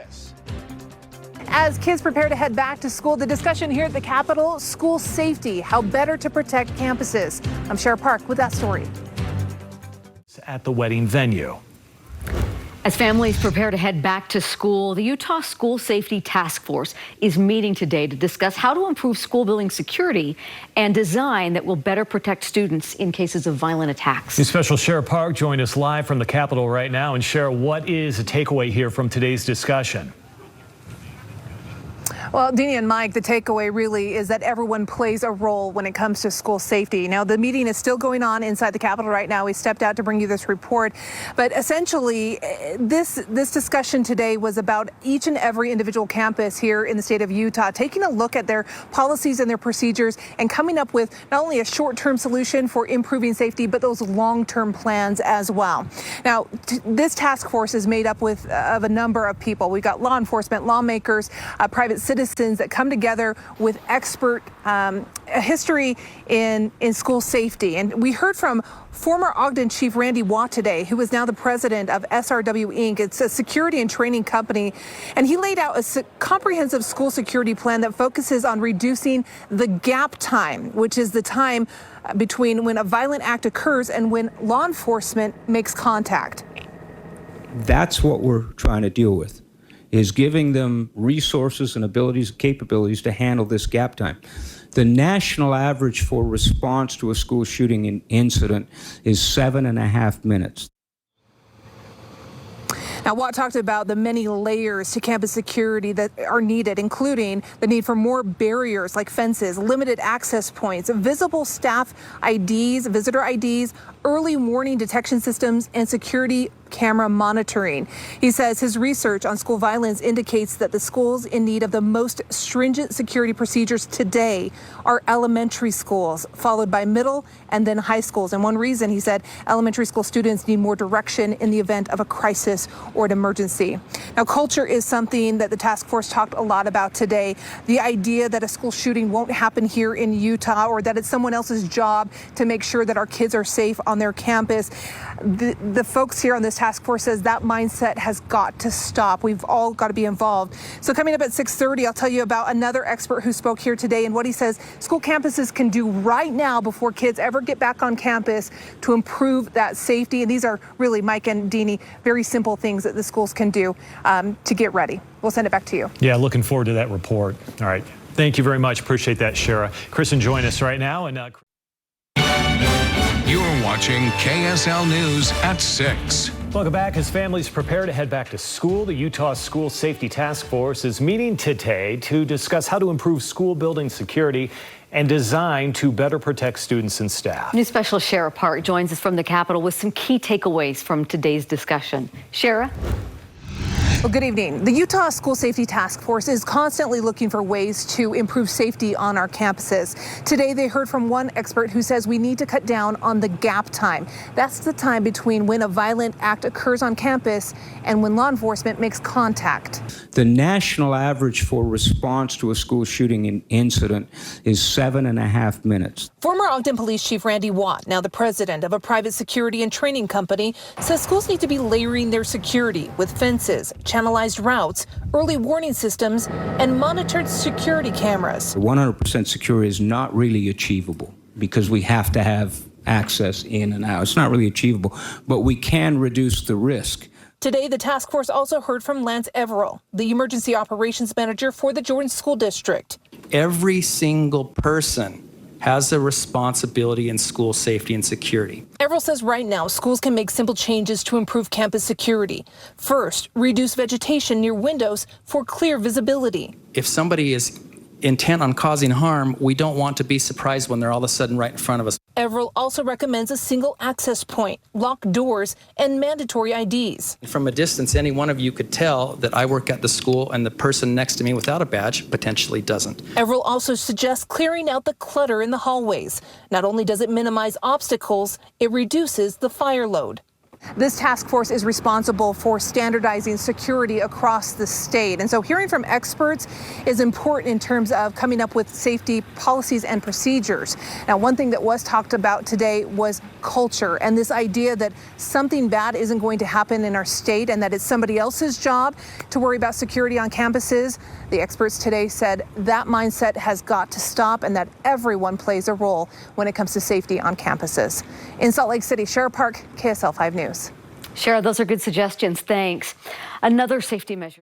this. As kids prepare to head back to school, the discussion here at the Capitol, school safety, how better to protect campuses. I'm Shara Park with that story. At the wedding venue. As families prepare to head back to school, the Utah School Safety Task Force is meeting today to discuss how to improve school building security and design that will better protect students in cases of violent attacks. News Special Shara Park joined us live from the Capitol right now. And Shara, what is a takeaway here from today's discussion? Well, Deanie and Mike, the takeaway really is that everyone plays a role when it comes to school safety. Now, the meeting is still going on inside the Capitol right now. We stepped out to bring you this report. But essentially, this discussion today was about each and every individual campus here in the state of Utah, taking a look at their policies and their procedures and coming up with not only a short-term solution for improving safety, but those long-term plans as well. Now, this task force is made up of a number of people. We've got law enforcement, lawmakers, private citizens that come together with expert history in school safety. And we heard from former Ogden Chief Randy Watt today, who is now the president of SRW Inc. It's a security and training company. And he laid out a comprehensive school security plan that focuses on reducing the gap time, which is the time between when a violent act occurs and when law enforcement makes contact. That's what we're trying to deal with, is giving them resources and abilities, capabilities to handle this gap time. The national average for response to a school shooting incident is 7.5 minutes. Now, Watt talked about the many layers to campus security that are needed, including the need for more barriers like fences, limited access points, visible staff IDs, visitor IDs, early warning detection systems, and security camera monitoring. He says his research on school violence indicates that the schools in need of the most stringent security procedures today are elementary schools, followed by middle and then high schools. And one reason, he said, elementary school students need more direction in the event of a crisis or an emergency. Now, culture is something that the task force talked a lot about today. The idea that a school shooting won't happen here in Utah, or that it's someone else's job to make sure that our kids are safe on their campus. The folks here on this task force says that mindset has got to stop. We've all got to be involved. So coming up at 6:30, I'll tell you about another expert who spoke here today and what he says school campuses can do right now before kids ever get back on campus to improve that safety. And these are really, Mike and Deanie, very simple things that the schools can do to get ready. We'll send it back to you. Yeah, looking forward to that report. All right. Thank you very much. Appreciate that, Shara. Kristen, join us right now. And you're watching KSL News at 6. Welcome back. As families prepare to head back to school, the Utah School Safety Task Force is meeting today to discuss how to improve school building security and design to better protect students and staff. News Special Shara Park joins us from the Capitol with some key takeaways from today's discussion. Shara? Well, good evening. The Utah School Safety Task Force is constantly looking for ways to improve safety on our campuses. Today, they heard from one expert who says we need to cut down on the gap time. That's the time between when a violent act occurs on campus and when law enforcement makes contact. The national average for response to a school shooting incident is 7.5 minutes. Former Ogden Police Chief Randy Watt, now the president of a private security and training company, says schools need to be layering their security with fences, channelized routes, early warning systems, and monitored security cameras. 100% security is not really achievable because we have to have access in and out. It's not really achievable, but we can reduce the risk. Today, the task force also heard from Lance Everill, the emergency operations manager for the Jordan School District. Every single person has a responsibility in school safety and security. Everill says right now schools can make simple changes to improve campus security. First, reduce vegetation near windows for clear visibility. If somebody is intent on causing harm, we don't want to be surprised when they're all of a sudden right in front of us. Everill also recommends a single access point, locked doors, and mandatory IDs. From a distance, any one of you could tell that I work at the school and the person next to me without a badge potentially doesn't. Everill also suggests clearing out the clutter in the hallways. Not only does it minimize obstacles, it reduces the fire load. This task force is responsible for standardizing security across the state. And so hearing from experts is important in terms of coming up with safety policies and procedures. Now, one thing that was talked about today was culture and this idea that something bad isn't going to happen in our state and that it's somebody else's job to worry about security on campuses. The experts today said that mindset has got to stop and that everyone plays a role when it comes to safety on campuses. In Salt Lake City, Shara Park, KSL-5 News. Shara, those are good suggestions. Thanks. Another safety measure.